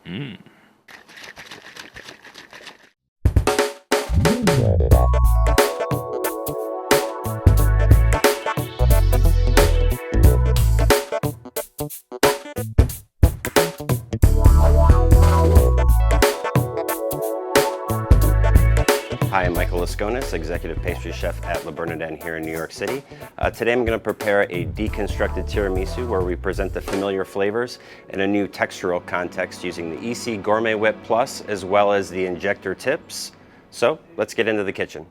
Mm. Hi, I'm Michael Laiskonis, Executive Pastry Chef at Bernardin here in New York City. Today I'm going to prepare a deconstructed tiramisu where we present the familiar flavors in a new textural context using the EC Gourmet Whip Plus as well as the Injector tips. So let's get into the kitchen.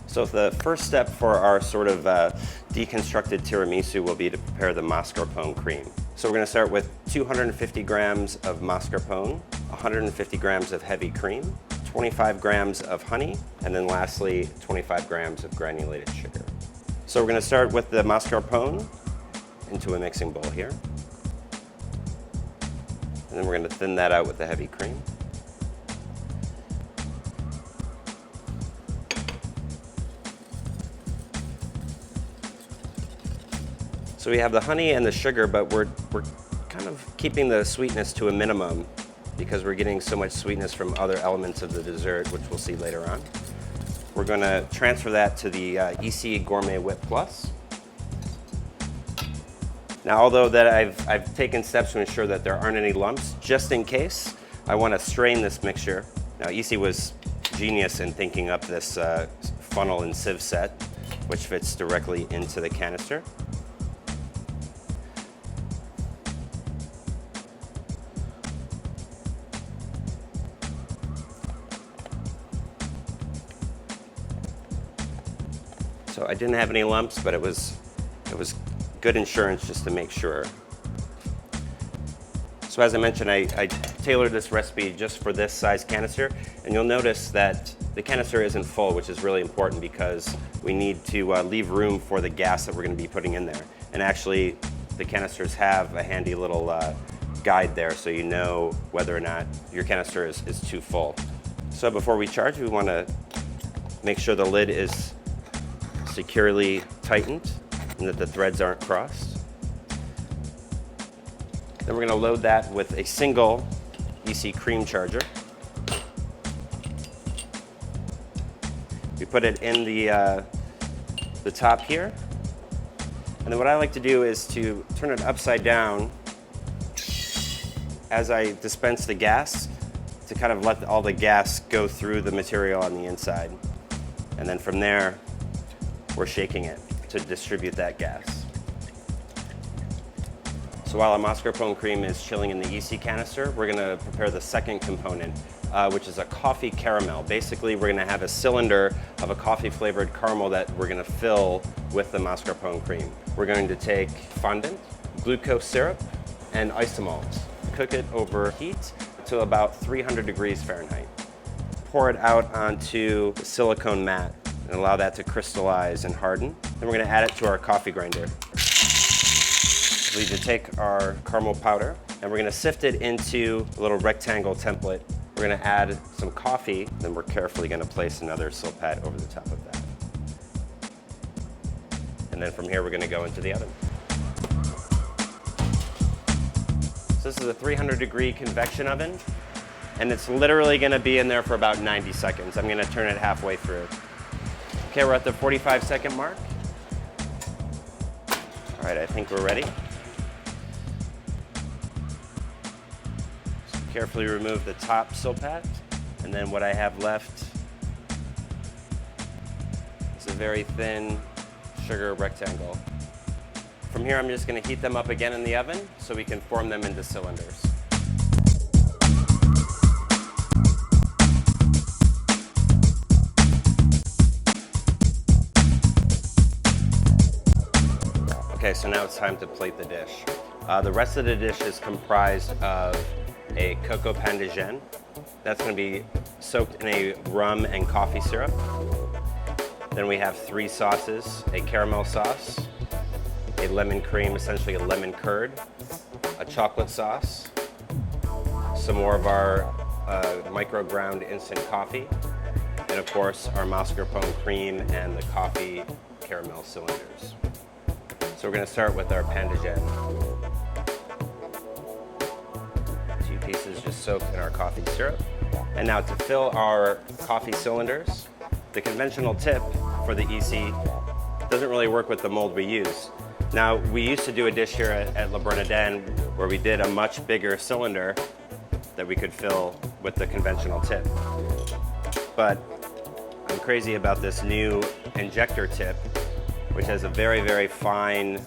So the first step for our sort of deconstructed tiramisu will be to prepare the mascarpone cream. So we're going to start with 250 grams of mascarpone, 150 grams of heavy cream, 25 grams of honey, and then lastly 25 grams of granulated sugar. So we're going to start with the mascarpone into a mixing bowl here. And then we're going to thin that out with the heavy cream. So we have the honey and the sugar, but we're kind of keeping the sweetness to a minimum because we're getting so much sweetness from other elements of the dessert, which we'll see later on. We're going to transfer that to the EC Gourmet Whip Plus. Now, although that I've taken steps to ensure that there aren't any lumps, just in case, I want to strain this mixture. Now, EC was genius in thinking up this funnel and sieve set, which fits directly into the canister. So I didn't have any lumps, but it was good insurance just to make sure. So as I mentioned, I tailored this recipe just for this size canister, and you'll notice that the canister isn't full, which is really important because we need to leave room for the gas that we're going to be putting in there. And actually, the canisters have a handy little guide there so you know whether or not your canister is too full. So before we charge, we want to make sure the lid is securely tightened and that the threads aren't crossed. Then we're going to load that with a single EC cream charger. We put it in the top here. And then what I like to do is to turn it upside down as I dispense the gas to kind of let all the gas go through the material on the inside. And then from there, we're shaking it to distribute that gas. So while our mascarpone cream is chilling in the EC canister, we're going to prepare the second component, which is a coffee caramel. Basically, we're going to have a cylinder of a coffee-flavored caramel that we're going to fill with the mascarpone cream. We're going to take fondant, glucose syrup, and isomalt. Cook it over heat to about 300 degrees Fahrenheit. Pour it out onto the silicone mat and allow that to crystallize and harden. Then we're going to add it to our coffee grinder. We need to take our caramel powder and we're going to sift it into a little rectangle template. We're going to add some coffee, then we're carefully going to place another sill pad over the top of that. And then from here we're going to go into the oven. So this is a 300-degree convection oven, and it's literally going to be in there for about 90 seconds. I'm going to turn it halfway through. Okay, we're at the 45-second mark. All right, I think we're ready. So carefully remove the top sill pad, and then what I have left is a very thin sugar rectangle. From here, I'm just going to heat them up again in the oven so we can form them into cylinders. Okay, so now it's time to plate the dish. The rest of the dish is comprised of a cocoa pain de gêne. That's going to be soaked in a rum and coffee syrup. Then we have 3 sauces, a caramel sauce, a lemon cream, essentially a lemon curd, a chocolate sauce, some more of our micro-ground instant coffee, and of course our mascarpone cream and the coffee caramel cylinders. So we're going to start with our pain de gêne. 2 pieces just soak in our coffee syrup. And now to fill our coffee cylinders, the conventional tip for the EC doesn't really work with the mold we use. Now, we used to do a dish here at Bernardin where we did a much bigger cylinder that we could fill with the conventional tip. But I'm crazy about this new Injector tip, which has a very, very fine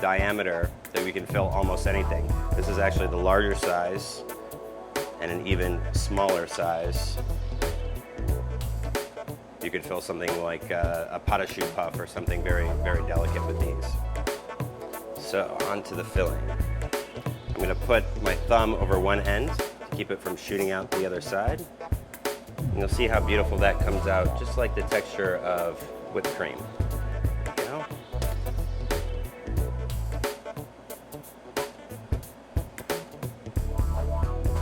diameter that we can fill almost anything. This is actually the larger size and an even smaller size. You could fill something like a pot of choux puff or something very, very delicate with these. So onto the filling. I'm going to put my thumb over one end to keep it from shooting out the other side. And you'll see how beautiful that comes out, just like the texture of whipped cream. There you go.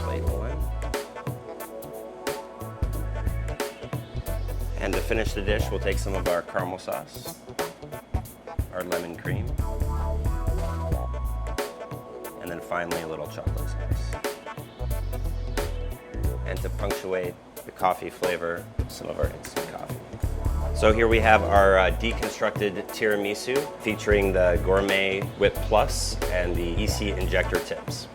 Plate one. And to finish the dish, we'll take some of our caramel sauce, our lemon cream, and then finally a little chocolate sauce. And to punctuate the coffee flavor, some of our instant coffee. So here we have our deconstructed tiramisu featuring the Gourmet Whip Plus and the EC Injector tips.